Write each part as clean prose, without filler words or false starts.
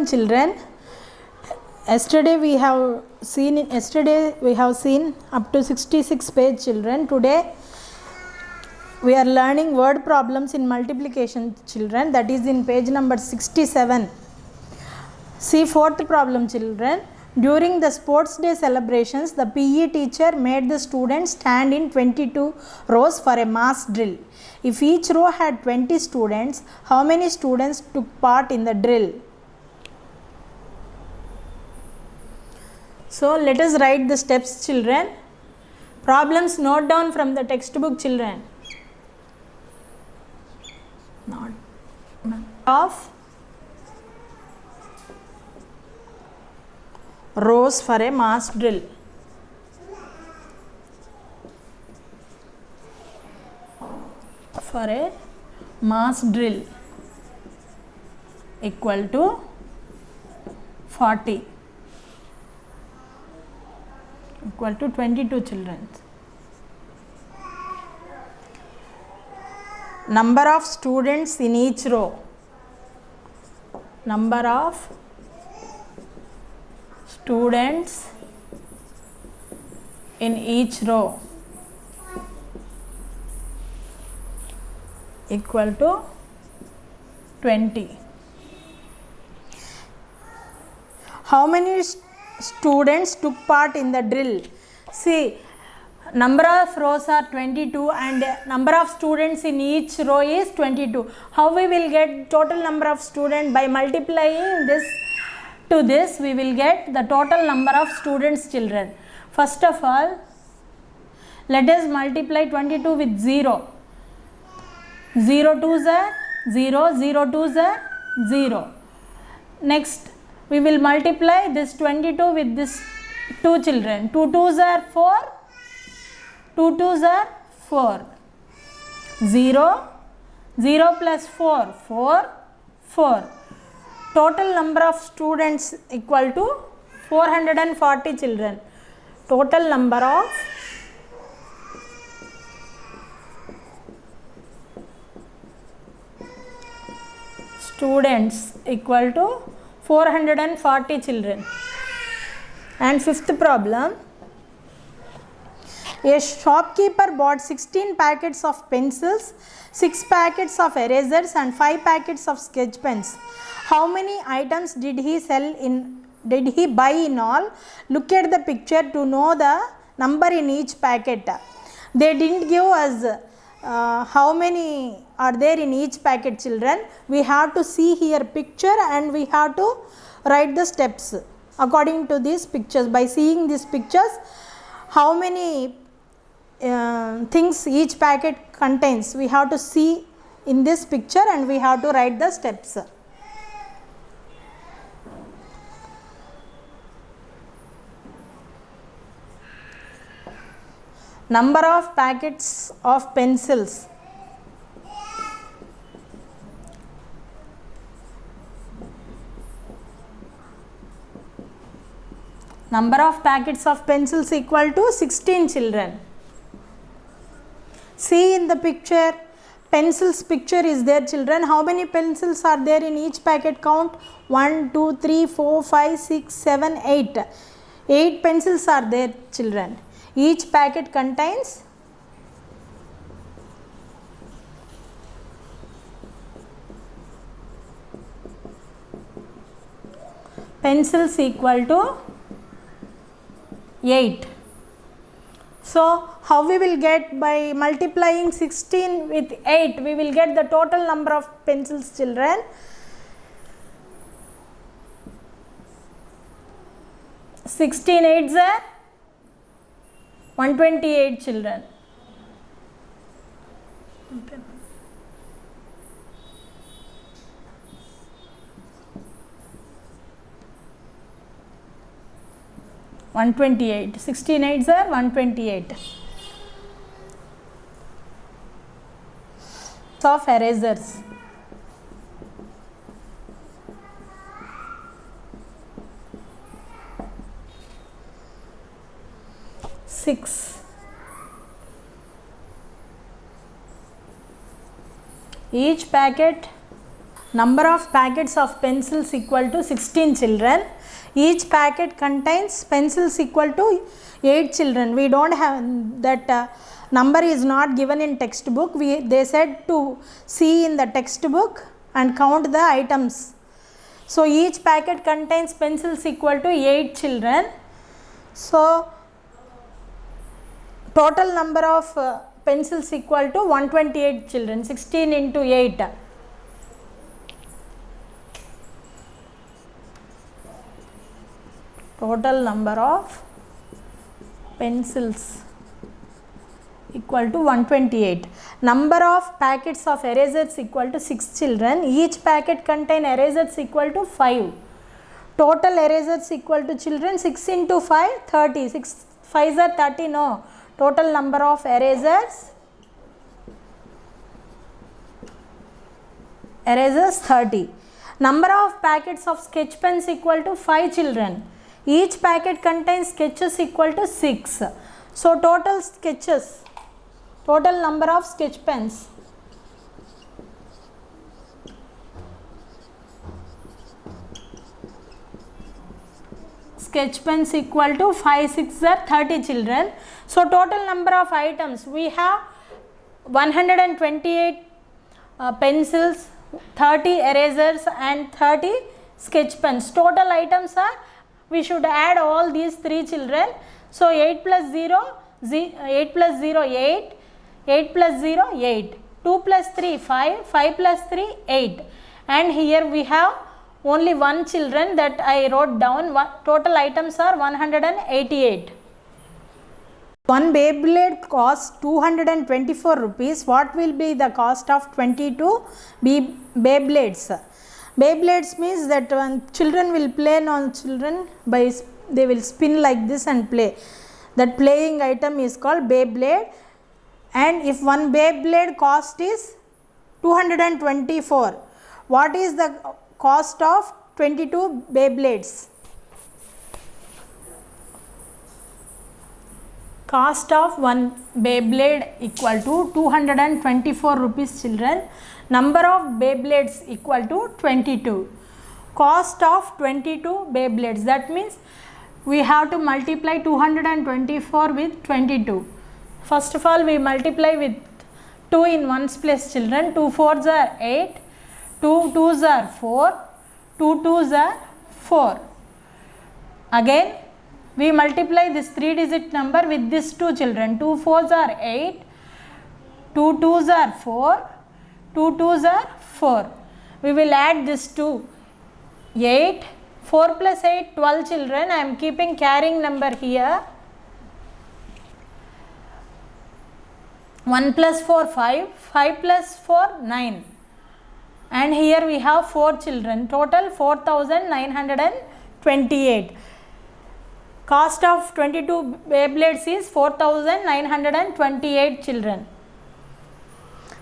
Children, yesterday we have seen up to 66 page. Children, today we are learning word problems in multiplication. Children, that is in page number 67. See fourth problem. Children, during the sports day celebrations, the PE teacher made the students stand in 22 rows for a mass drill. If each row had 20 students, how many students took part in the drill? So let us write the steps, children. Problems note down from the textbook, children. Not of rows for a mass drill. For a mass drill equal to 40. Equal to 22 children. Number of students in each row. Number of students in each row equal to 20. How many students took part in the drill? See, number of rows are 22 and number of students in each row is 22. How we will get total number of students? By multiplying this to this, we will get the total number of students, children. First of all, let us multiply 22 with 0. 0 2s are 0, 0 2s are 0. Next, we will multiply this 22 with this 2, children. 2 2s are 4, 2 2s are 4. 0, 0 plus 4, 4, 4. Total number of students equal to 440 children. Total number of students equal to 440 children. And fifth problem, a shopkeeper bought 16 packets of pencils, 6 packets of erasers and 5 packets of sketch pens. How many items did he buy in all? Look at the picture to know the number in each packet. They didn't give us how many are there in each packet, children. We have to see here picture and we have to write the steps according to these pictures. By seeing these pictures, how many things each packet contains, we have to see in this picture and we have to write the steps. Number of packets of pencils. Number of packets of pencils equal to 16 children. See in the picture, pencils picture is there, children. How many pencils are there in each packet? Count. 1 2 3 4 5 6 7 8. 8 pencils are there, children. Each packet contains pencils equal to 8. So, how we will get? By multiplying 16 with 8, we will get the total number of pencils, children. 16 8s are 128 children. Okay. (128). 16 8s are 128. Of erasers. Six. Each packet number of packets of pencils equal to 16 children. Each packet contains pencils equal to 8 children. We don't have that number is not given in textbook. They said to see in the textbook and count the items. So each packet contains pencils equal to 8 children. So total number of pencils equal to 128 children. 16 into 8. Total number of pencils equal to 128. Number of packets of erasers equal to 6 children. Each packet contain erasers equal to 5. Total erasers equal to children 6 into 5 30. 6 5s are 30. No. Total number of erasers 30. Number of packets of sketch pens equal to 5 children. Each packet contains sketches equal to 6. So total sketches, total number of sketch pens. Sketch pens equal to 5 6 are 30 children. So total number of items, we have 128 pencils, 30 erasers and 30 sketch pens. Total items are, we should add all these 3 children. So 8 plus 0, 8 plus 0 8, 8 plus 0 8, 2 plus 3 5, 5 plus 3 8, and here we have only 1 children that I wrote down. Total items are 188. One Beyblade costs 224 rupees. What will be the cost of 22 Beyblades? Beyblades means that when children will play on children by they will spin like this and play. That playing item is called Beyblade, and if one Beyblade cost is 224, what is the cost of 22 Beyblades? Cost of one Beyblade equal to 224 rupees children. Number of Beyblades equal to 22. Cost of 22 Beyblades, that means we have to multiply 224 with 22. First of all, we multiply with 2 in 1's place children. 2 4s are 8, 2 2s are 4, 2 2s are 4. Again we multiply this 3-digit number with this 2 children. 2 4s are 8, 2 2s are 4, 2 2s are 4. We will add this 2, 8, 4 plus 8, 12 children. I am keeping carrying number here. 1 plus 4 5, 5 plus 4 9, and here we have 4 children. Total 4928. Cost of 22 Beyblades is 4928 children.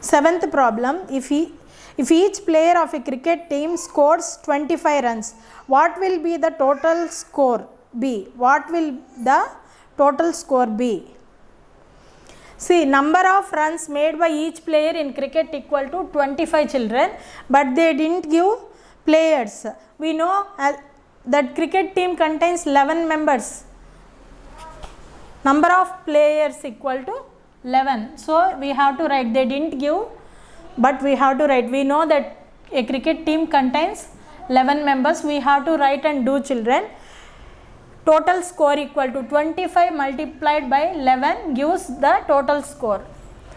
Seventh problem, if each player of a cricket team scores 25 runs, what will be the total score be? What will the total score be? See, number of runs made by each player in cricket equal to 25 children, but they didn't give players. We know that cricket team contains 11 members. Number of players equal to 11. So we have to write, they didn't give, but we have to write. We know that a cricket team contains 11 members. We have to write and do children. Total score equal to 25 multiplied by 11 gives the total score.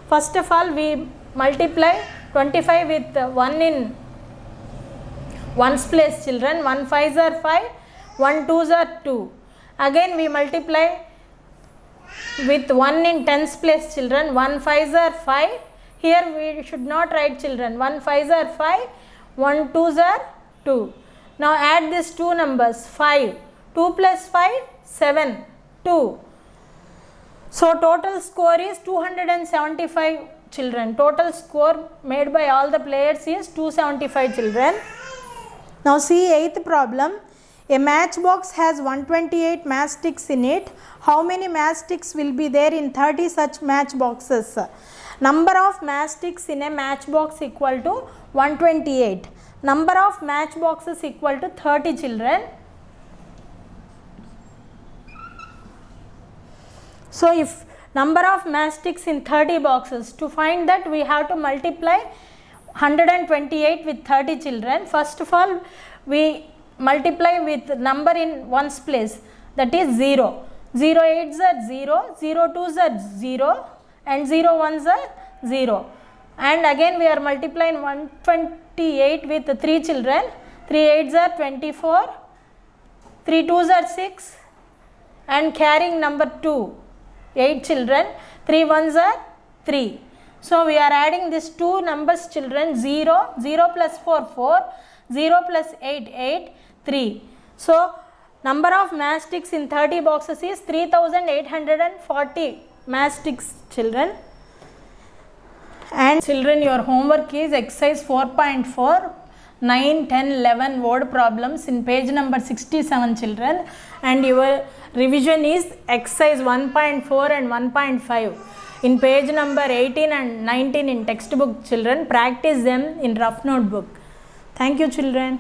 First of all, we multiply 25 with 1 in 1's place children. 1 5s are 5, 1 2s are 2. Again we multiply with 1 in 10's place children. 1 5s are 5. Here we should not write children. 1 5s are 5, 1 2s are 2. Now add these two numbers. 5, 2 plus 5, 7, 2. So total score is 275 children. Total score made by all the players is 275 children. Now see 8th problem. A matchbox has 128 matchsticks in it. How many matchsticks will be there in 30 such matchboxes? Number of matchsticks in a matchbox equal to 128. Number of match boxes equal to 30 children. So if number of matchsticks in 30 boxes, to find that we have to multiply 128 with 30 children. First of all, we multiply with number in ones place, that is 0. 0 8s are 0, 0 2s are 0 and 0 1s are 0. And again we are multiplying 128 with 3 children. 3 8s are 24, 3 2s are 6 and carrying number 2, 8 children, 3 1s are 3. So we are adding these two numbers children, 0, 0 plus 4, 4, 0 plus 8, 8, 3. So number of matchsticks in 30 boxes is 3840 matchsticks children. And children, your homework is exercise 4.4, 9, 10, 11 word problems in page number 67 children, and your revision is exercise 1.4 and 1.5 in page number 18 and 19 in textbook children. Practice them in rough notebook. Thank you children.